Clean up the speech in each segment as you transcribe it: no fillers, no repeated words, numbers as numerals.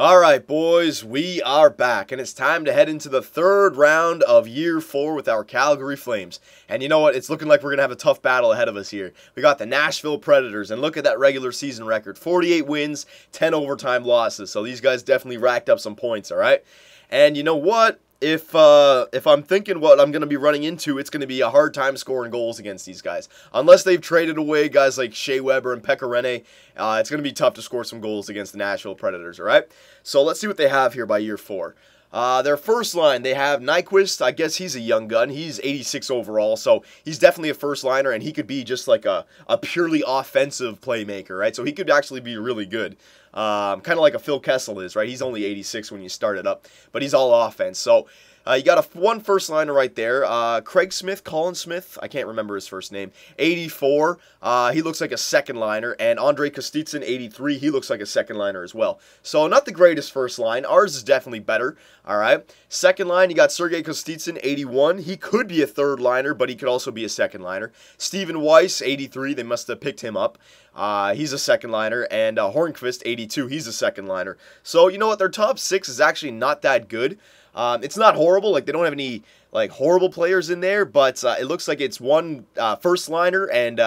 Alright boys, we are back, and it's time to head into the third round of Year 4 with our Calgary Flames. And you know what, it's looking like we're going to have a tough battle ahead of us here. We got the Nashville Predators, and look at that regular season record. 48 wins, 10 overtime losses, so these guys definitely racked up some points, alright? And you know what? If I'm thinking what I'm going to be running into, it's going to be a hard time scoring goals against these guys. Unless they've traded away guys like Shea Weber and Pekka Rinne, it's going to be tough to score some goals against the Nashville Predators, all right? So let's see what they have here by Year 4. Their first line, they have Nyquist. I guess he's a young gun. He's 86 overall, so he's definitely a first liner, and he could be just like a purely offensive playmaker, right? So he could actually be really good. Kind of like a Phil Kessel is, right? He's only 86 when you start it up, but he's all offense. So you got one first liner right there. Craig Smith, Colin Smith, I can't remember his first name. 84, he looks like a second liner. And Andrei Kostitsyn, 83, he looks like a second liner as well. So not the greatest first line. Ours is definitely better. All right. Second line, you got Sergei Kostitsyn, 81. He could be a third liner, but he could also be a second liner. Stephen Weiss, 83. They must have picked him up. He's a second liner, and Hornqvist, 82, he's a second liner. So, you know what, their top six is actually not that good. It's not horrible, like they don't have any like horrible players in there, but it looks like it's one first liner and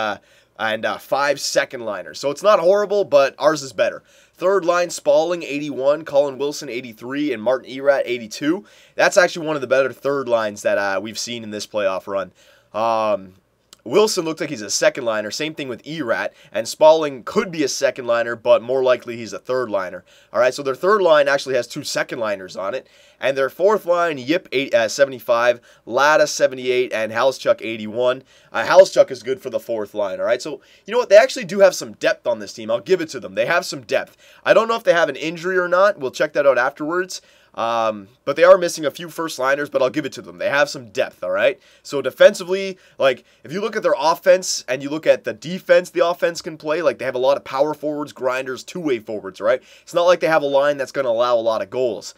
5 second liners. So it's not horrible, but ours is better. Third line, Spalling, 81, Colin Wilson, 83, and Martin Erat, 82. That's actually one of the better third lines that we've seen in this playoff run. Wilson looks like he's a second liner. Same thing with Erat. And Spalling could be a second liner, but more likely he's a third liner. All right, so their third line actually has 2 second liners on it. And their fourth line, Yip, 75, Lada, 78, and Halschuk, 81. Halschuk is good for the fourth line, all right? So, you know what? They actually do have some depth on this team. I'll give it to them. They have some depth. I don't know if they have an injury or not. We'll check that out afterwards. But they are missing a few first liners, but I'll give it to them. They have some depth, all right? So defensively, like, if you look at their offense and you look at the defense the offense can play, like, they have a lot of power forwards, grinders, two-way forwards, all right? It's not like they have a line that's going to allow a lot of goals,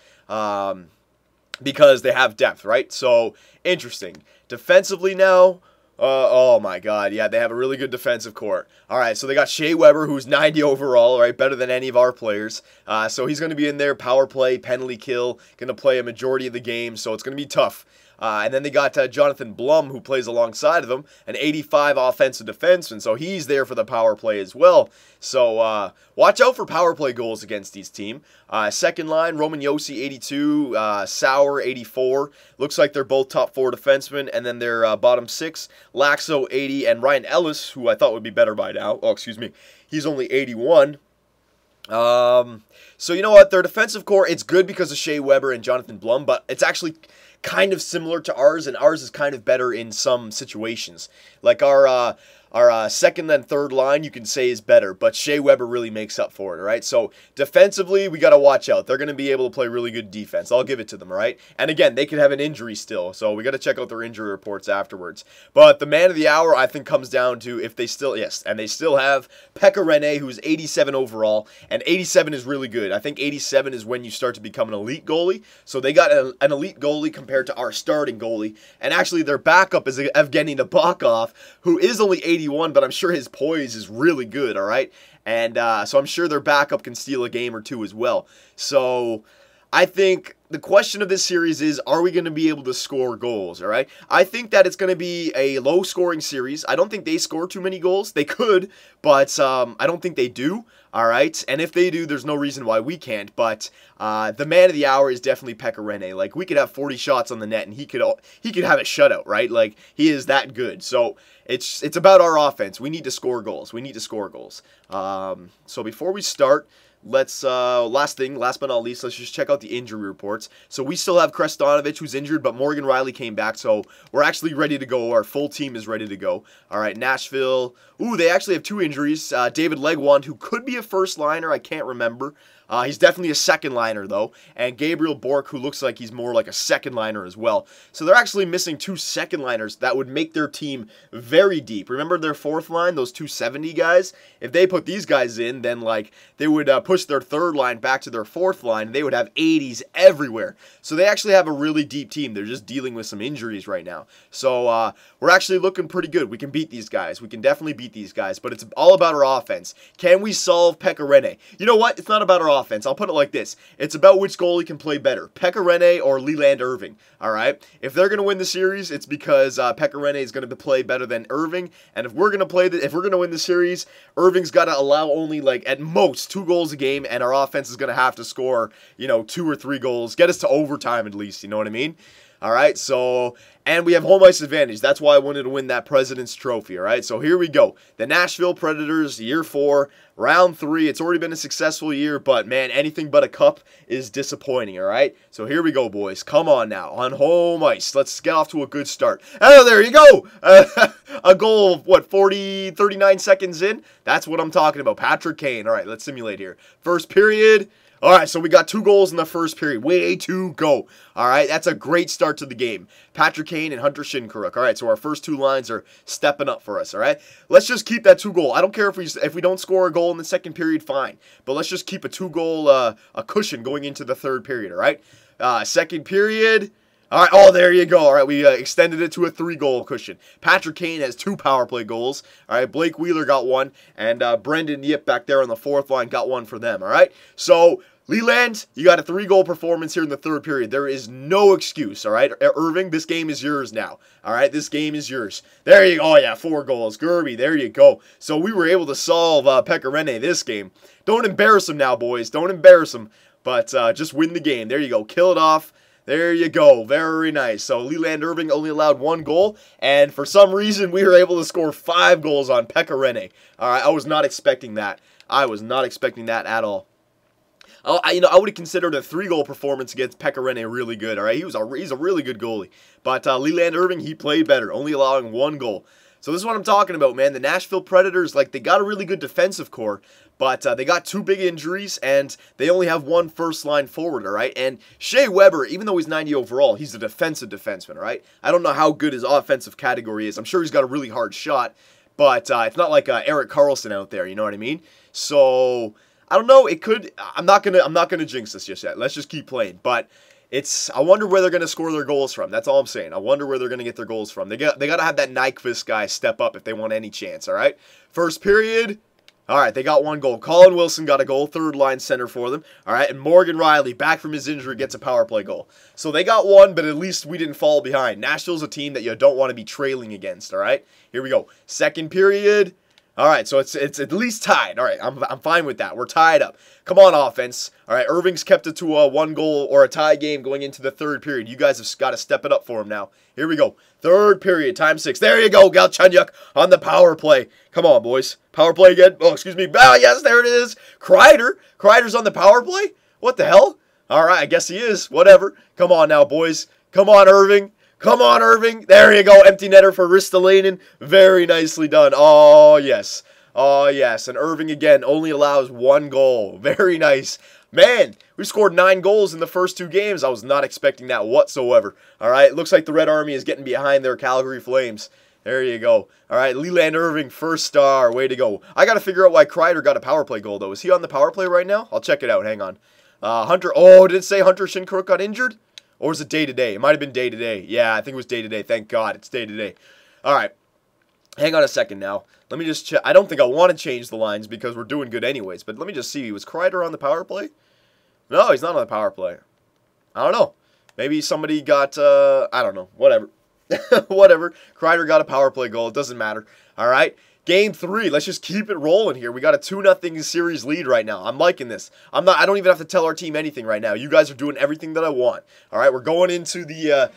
because they have depth, right? So, interesting. Defensively now, oh my god, yeah, they have a really good defensive core. Alright, so they got Shea Weber, who's 90 overall, right, better than any of our players. So he's going to be in there, power play, penalty kill, going to play a majority of the game, so it's going to be tough. And then they got Jonathan Blum, who plays alongside of them, an 85 offensive defenseman, so he's there for the power play as well. So watch out for power play goals against these team. Second line, Roman Josi, 82, Sauer, 84. Looks like they're both top 4 defensemen. And then their bottom 6, Laxo, 80, and Ryan Ellis, who I thought would be better by now. Oh, excuse me. He's only 81. So you know what? Their defensive core, it's good because of Shea Weber and Jonathan Blum, but it's actually kind of similar to ours, and ours is kind of better in some situations. Like our second and third line, you can say, is better, but Shea Weber really makes up for it, all right? So defensively, we got to watch out. They're going to be able to play really good defense. I'll give it to them, all right? And again, they could have an injury still, so we got to check out their injury reports afterwards. But the man of the hour, I think, comes down to if they still, yes, and they still have Pekka Rinne, who's 87 overall, and 87 is really good. I think 87 is when you start to become an elite goalie. So they got an elite goalie compared to our starting goalie, and actually their backup is Evgeny Nabokov, who is only 81, but I'm sure his poise is really good, all right? And so I'm sure their backup can steal a game or two as well. So I think the question of this series is, are we going to be able to score goals, all right? I think that it's going to be a low-scoring series. I don't think they score too many goals. They could, but I don't think they do, all right? And if they do, there's no reason why we can't. But the man of the hour is definitely Pekka Rinne. Like, we could have 40 shots on the net, and he could have a shutout, right? Like, he is that good. So it's about our offense. We need to score goals. We need to score goals. So before we start, let's, last but not least, let's just check out the injury reports. So we still have Krestonovich, who's injured, but Morgan Riley came back, so we're actually ready to go. Our full team is ready to go. All right, Nashville. Ooh, they actually have 2 injuries. David Legwand, who could be a first liner, I can't remember. He's definitely a second liner, though. And Gabriel Bork, who looks like he's more like a second liner as well. So they're actually missing 2 second liners that would make their team very deep. Remember their fourth line, those 270 guys? If they put these guys in, then like they would push their third line back to their fourth line, and they would have 80s everywhere. So they actually have a really deep team. They're just dealing with some injuries right now. So we're actually looking pretty good. We can beat these guys. We can definitely beat these guys, but it's all about our offense. Can we solve Pekka Rinne? You know what? It's not about our offense. offense. I'll put it like this. It's about which goalie can play better, Pekka Rinne or Leland Irving, all right? If they're going to win the series, it's because Pekka Rinne is going to play better than Irving, and if we're going to win the series, Irving's got to allow only, like, at most 2 goals a game, and our offense is going to have to score, 2 or 3 goals, get us to overtime at least, you know what I mean? All right, so, and we have home ice advantage. That's why I wanted to win that President's Trophy, all right? So here we go. The Nashville Predators, year 4, round 3. It's already been a successful year, but, man, anything but a cup is disappointing, all right? So here we go, boys. Come on now, on home ice. Let's get off to a good start. Oh, there you go. A goal of, 39 seconds in? That's what I'm talking about. Patrick Kane. All right, let's simulate here. First period. All right, so we got 2 goals in the first period. Way to go. All right, that's a great start to the game. Patrick Kane and Hunter Shinkaruk. All right, so our first 2 lines are stepping up for us, all right? Let's just keep that 2 goal. I don't care if we don't score a goal in the second period, fine. But let's just keep a 2 goal a cushion going into the third period, all right? Second period. All right, oh, there you go. All right, we extended it to a 3-goal cushion. Patrick Kane has 2 power play goals. All right, Blake Wheeler got 1, and Brendan Yip back there on the 4th line got 1 for them, all right? So, Leland, you got a 3-goal performance here in the third period. There is no excuse, all right? Irving, this game is yours now, all right? This game is yours. There you go. Oh, yeah, 4 goals. Gerby, there you go. So we were able to solve Pekka Rinne this game. Don't embarrass him now, boys. Don't embarrass him, but just win the game. There you go. Kill it off. There you go. Very nice. So Leland Irving only allowed 1 goal, and for some reason we were able to score 5 goals on Pekka Rinne. All right, I was not expecting that. I was not expecting that at all. I would have considered a 3-goal performance against Pekka Rinne really good. All right, he's a really good goalie, but Leland Irving, he played better, only allowing 1 goal. So this is what I'm talking about, man. The Nashville Predators, like, they got a really good defensive core, but they got 2 big injuries, and they only have 1 first-line forward, all right? And Shea Weber, even though he's 90 overall, he's a defensive defenseman, all right? I don't know how good his offensive category is. I'm sure he's got a really hard shot, but it's not like Erik Karlsson out there, you know what I mean? So, I don't know. It could. I'm not gonna jinx this just yet. Let's just keep playing, but I wonder where they're going to score their goals from. That's all I'm saying. I wonder where they're going to get their goals from. They got to have that Nyquist guy step up if they want any chance, all right? First period, all right, they got 1 goal. Colin Wilson got a goal, 3rd-line center for them, all right? And Morgan Riley, back from his injury, gets a power play goal. So they got 1, but at least we didn't fall behind. Nashville's a team that you don't want to be trailing against, all right? Here we go. Second period. All right, so it's at least tied. All right, I'm fine with that. We're tied up. Come on, offense. All right, Irving's kept it to a 1-goal or a tie game going into the third period. You guys have got to step it up for him now. Here we go. Third period, time 6. There you go, Galchenyuk on the power play. Come on, boys. Power play again. Oh, excuse me. Oh, yes, there it is. Kreider's on the power play? What the hell? All right, I guess he is. Whatever. Come on now, boys. Come on, Irving. Come on, Irving. There you go. Empty netter for Ristolainen. Very nicely done. Oh, yes. Oh, yes. And Irving, again, only allows 1 goal. Very nice. Man, we scored 9 goals in the first 2 games. I was not expecting that whatsoever. All right, looks like the Red Army is getting behind their Calgary Flames. There you go. All right, Leland Irving, first star. Way to go. I got to figure out why Kreider got a power play goal, though. Is he on the power play right now? I'll check it out. Hang on. Hunter. Oh, did it say Hunter Shinkaruk got injured? Or was it day-to-day? It might have been day-to-day. Yeah, I think it was day-to-day. Thank God it's day-to-day. All right. Hang on a second now. Let me just check. I don't think I want to change the lines because we're doing good anyways. But let me just see. Was Kreider on the power play? No, he's not on the power play. I don't know. Maybe somebody got, I don't know. Whatever. Whatever. Kreider got a power play goal. It doesn't matter. All right. Game 3, let's just keep it rolling here. We got a 2-0 series lead right now. I'm liking this. I don't even have to tell our team anything right now. You guys are doing everything that I want. All right, we're going into the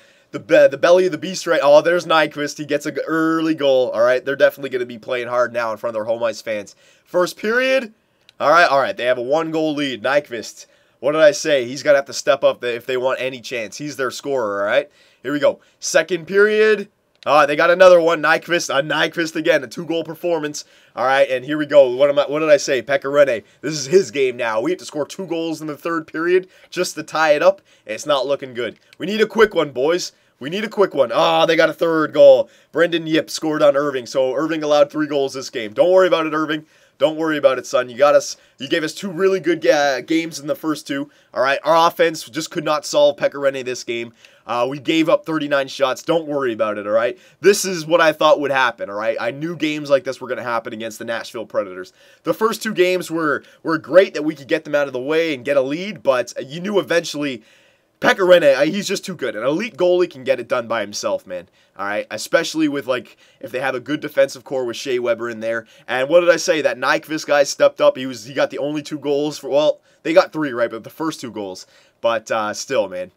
belly of the beast right. Oh, there's Nyquist. He gets an early goal. All right, they're definitely going to be playing hard now in front of their home ice fans. First period. All right. They have a 1-goal lead. Nyquist. What did I say? He's got to have to step up if they want any chance. He's their scorer, all right? Here we go. Second period. They got another one. Nyquist again, a 2-goal performance. All right, and here we go. What did I say? Pekka Rinne. This is his game now. We have to score 2 goals in the third period just to tie it up. It's not looking good. We need a quick one, boys. We need a quick one. They got a 3rd goal. Brendan Yip scored on Irving, so Irving allowed 3 goals this game. Don't worry about it, Irving. Don't worry about it, son. You gave us 2 really good games in the first 2. All right, our offense just could not solve Pekka Rinne this game. We gave up 39 shots. Don't worry about it, all right? This is what I thought would happen, all right? I knew games like this were going to happen against the Nashville Predators. The first 2 games were great that we could get them out of the way and get a lead, but you knew eventually Pekka Rinne, he's just too good. An elite goalie can get it done by himself, man. All right, especially with, like, if they have a good defensive core with Shea Weber in there. And what did I say? That Nyquist guy stepped up. He got the only 2 goals for, well, they got 3, right? But the first 2 goals. But still, man.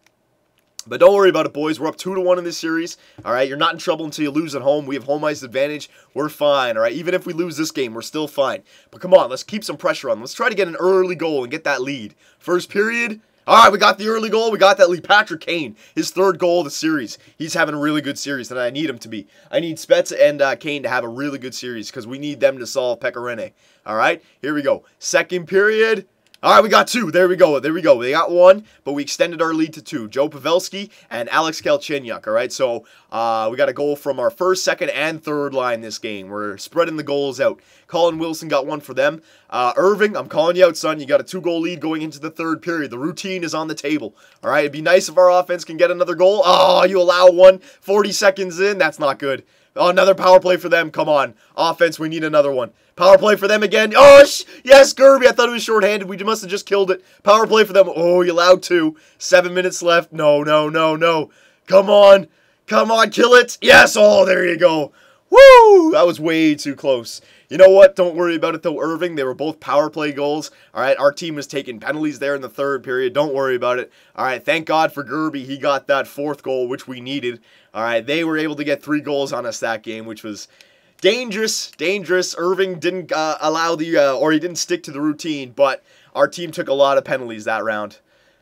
But don't worry about it, boys. We're up 2-1 in this series. All right, you're not in trouble until you lose at home. We have home ice advantage. We're fine, all right? Even if we lose this game, we're still fine. But come on, let's keep some pressure on them. Let's try to get an early goal and get that lead. First period. All right, we got the early goal. We got that lead. Patrick Kane, his 3rd goal of the series. He's having a really good series, and I need him to be. I need Spezza and Kane to have a really good series because we need them to solve Pekka Rinne. All right, here we go. Second period. All right, we got 2. There we go. There we go. They got 1, but we extended our lead to 2. Joe Pavelski and Alex Galchenyuk, all right? So we got a goal from our 1st, 2nd, and 3rd line this game. We're spreading the goals out. Colin Wilson got 1 for them. Irving, I'm calling you out, son. You got a 2-goal lead going into the 3rd period. The routine is on the table, all right? It'd be nice if our offense can get another goal. Oh, you allow 1 40 seconds in? That's not good. Oh, another power play for them. Come on. Offense, we need another one. Power play for them again. Oh, yes, Gerby. I thought it was shorthanded. We must have just killed it. Power play for them. Oh, you allowed 2. 7 minutes left. No, no, no, no. Come on. Come on, kill it. Yes. Oh, there you go. Woo! That was way too close. You know what? Don't worry about it, though, Irving. They were both power play goals. All right, our team was taking penalties there in the 3rd period. Don't worry about it. All right, thank God for Gerby. He got that 4th goal, which we needed. All right, they were able to get 3 goals on us that game, which was dangerous. Irving didn't allow or he didn't stick to the routine, but our team took a lot of penalties that round.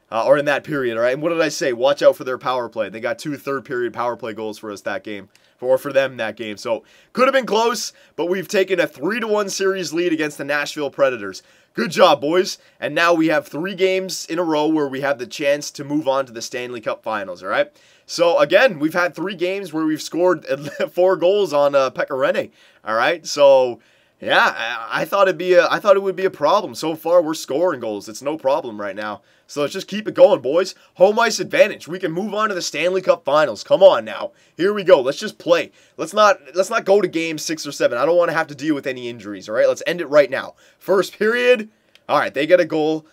Or in that period, all right? And what did I say? Watch out for their power play. They got 2 third-period power play goals for us that game. For them that game. So, could have been close, but we've taken a 3-1 series lead against the Nashville Predators. Good job, boys. And now we have 3 games in a row where we have the chance to move on to the Stanley Cup Finals, all right? So, again, we've had 3 games where we've scored 4 goals on Pekka Rinne, all right? So, yeah, I thought it would be a problem. So far, we're scoring goals. It's no problem right now. So let's just keep it going, boys. Home ice advantage. We can move on to the Stanley Cup Finals. Come on now. Here we go. Let's just play. Let's not go to game 6 or 7. I don't want to have to deal with any injuries, all right? Let's end it right now. First period. All right, they get a goal.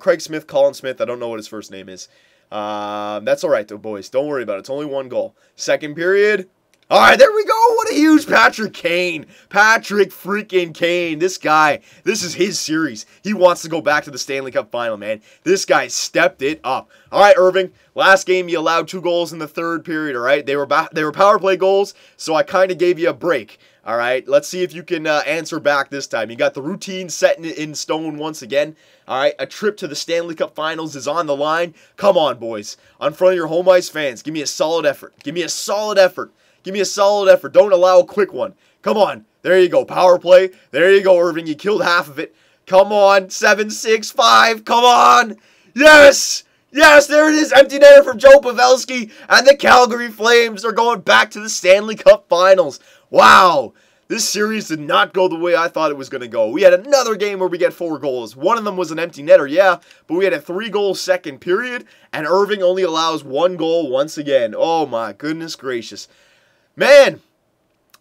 Craig Smith, Colin Smith. I don't know what his first name is. That's all right, though, boys. Don't worry about it. It's only 1 goal. Second period. All right, there we go. What a huge Patrick Kane. Patrick freaking Kane. This guy, this is his series. He wants to go back to the Stanley Cup Final, man. This guy stepped it up. All right, Irving. Last game, you allowed 2 goals in the 3rd period, all right? They were power play goals, so I kind of gave you a break. All right, let's see if you can answer back this time. You got the routine set in stone once again. All right, a trip to the Stanley Cup Finals is on the line. Come on, boys. On front of your home ice fans, give me a solid effort. Give me a solid effort. Give me a solid effort. Don't allow a quick one. Come on. There you go. Power play. There you go, Irving. You killed half of it. Come on. 7, 6, 5. Come on. Yes. Yes, there it is. Empty netter from Joe Pavelski. And the Calgary Flames are going back to the Stanley Cup Finals. Wow. This series did not go the way I thought it was going to go. We had another game where we get 4 goals. One of them was an empty netter, yeah, but we had a 3-goal second period, and Irving only allows 1 goal once again. Oh, my goodness gracious. Man,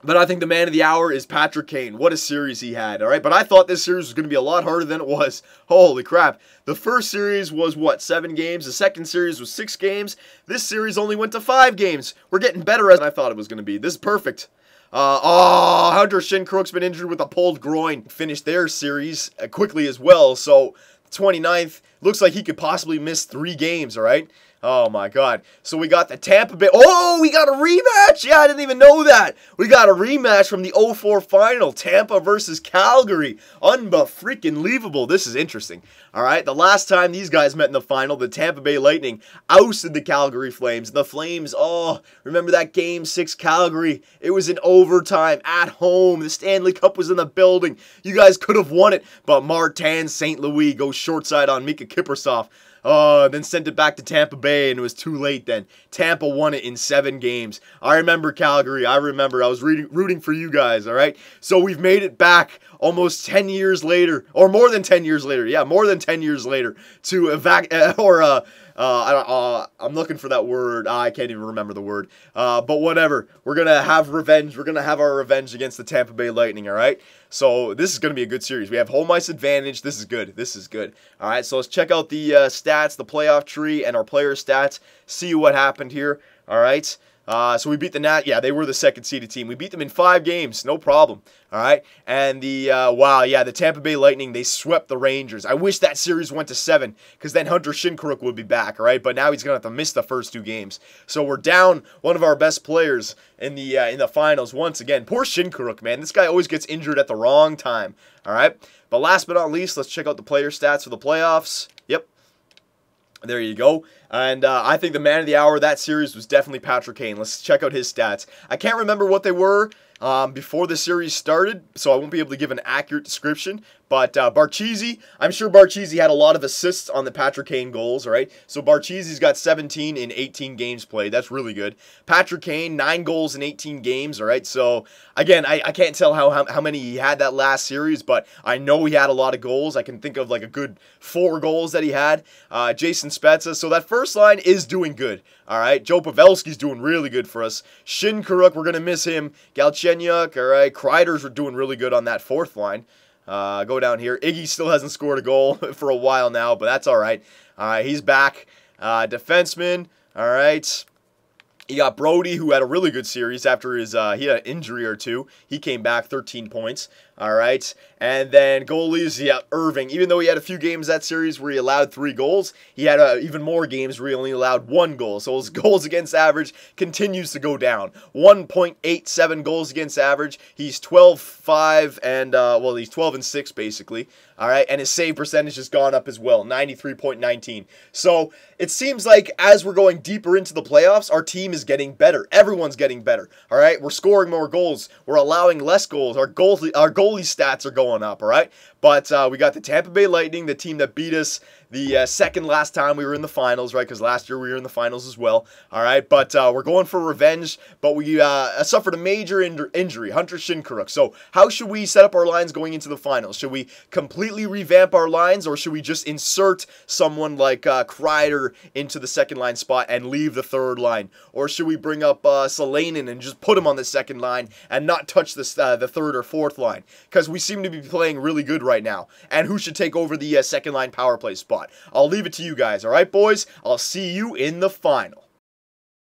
but I think the man of the hour is Patrick Kane. What a series he had, all right? But I thought this series was going to be a lot harder than it was. Holy crap. The first series was, what, 7 games? The second series was 6 games. This series only went to 5 games. We're getting better as I thought it was going to be. This is perfect. Hunter Shinkrok's been injured with a pulled groin. Finished their series quickly as well, so 29th, looks like he could possibly miss 3 games, all right? Oh, my God. So we got the Tampa Bay. Oh, we got a rematch. Yeah, I didn't even know that. We got a rematch from the 04 final. Tampa versus Calgary. Unbefreaking-leavable. This is interesting. All right, the last time these guys met in the final, the Tampa Bay Lightning ousted the Calgary Flames. The Flames, oh, remember that Game 6 Calgary? It was in overtime at home. The Stanley Cup was in the building. You guys could have won it, but Martin St. Louis goes short side on Mika Kiprusoff. Then sent it back to Tampa Bay, and it was too late then. Tampa won it in 7 games. I remember Calgary. I remember. I was rooting for you guys, all right? So we've made it back almost 10 years later, or more than 10 years later. Yeah, more than 10 years later to I'm looking for that word. I can't even remember the word. But whatever. We're going to have revenge. We're going to have our revenge against the Tampa Bay Lightning, all right? So this is going to be a good series. We have home ice advantage. This is good. This is good. All right, so let's check out the stats, the playoff tree, and our player stats. See what happened here, all right? So we beat the Nat. Yeah, they were the second seeded team. We beat them in 5 games, no problem. All right, and the the Tampa Bay Lightning, they swept the Rangers. I wish that series went to 7, because then Hunter Shinkaruk would be back. All right, but now he's gonna have to miss the first 2 games. So we're down one of our best players in the finals once again. Poor Shinkaruk, man. This guy always gets injured at the wrong time. All right, but last but not least, let's check out the player stats for the playoffs. Yep. There you go. And I think the man of the hour of that series was definitely Patrick Kane. Let's check out his stats. I can't remember what they were before the series started, so I won't be able to give an accurate description. But Barchese, I'm sure Barchese had a lot of assists on the Patrick Kane goals, all right? So Barchese's got 17 in 18 games played. That's really good. Patrick Kane, 9 goals in 18 games, all right? So, again, I can't tell how many he had that last series, but I know he had a lot of goals. I can think of like a good 4 goals that he had. Jason Spezza. So that first line is doing good, all right? Joe Pavelski's doing really good for us. Shinkaruk, we're going to miss him. Galchenyuk, all right? Kreider's doing really good on that 4th line. Go down here. Iggy still hasn't scored a goal for a while now, but that's all right. He's back. Defenseman, all right. You got Brody, who had a really good series after he had an injury or 2. He came back, 13 points. All right. And then goalies, yeah, Irving. Even though he had a few games that series where he allowed 3 goals, he had even more games where he only allowed 1 goal. So his goals against average continues to go down. 1.87 goals against average. He's 12-5 and, he's 12-6 basically. All right. And his save percentage has gone up as well, 93.19. So it seems like as we're going deeper into the playoffs, our team is getting better. Everyone's getting better. All right. We're scoring more goals. We're allowing less goals. Our goalie stats are going up, all right? But we got the Tampa Bay Lightning, the team that beat us the second last time we were in the finals, right? Because last year we were in the finals as well, all right? But we're going for revenge, but we suffered a major injury, Hunter Shinkaruk. So how should we set up our lines going into the finals? Should we completely revamp our lines, or should we just insert someone like Kreider into the second line spot and leave the third line? Or should we bring up Salainen and just put him on the second line and not touch the third or fourth line? Because we seem to be playing really good right now. And who should take over the second line power play spot? I'll leave it to you guys, all right, boys? I'll see you in the finals.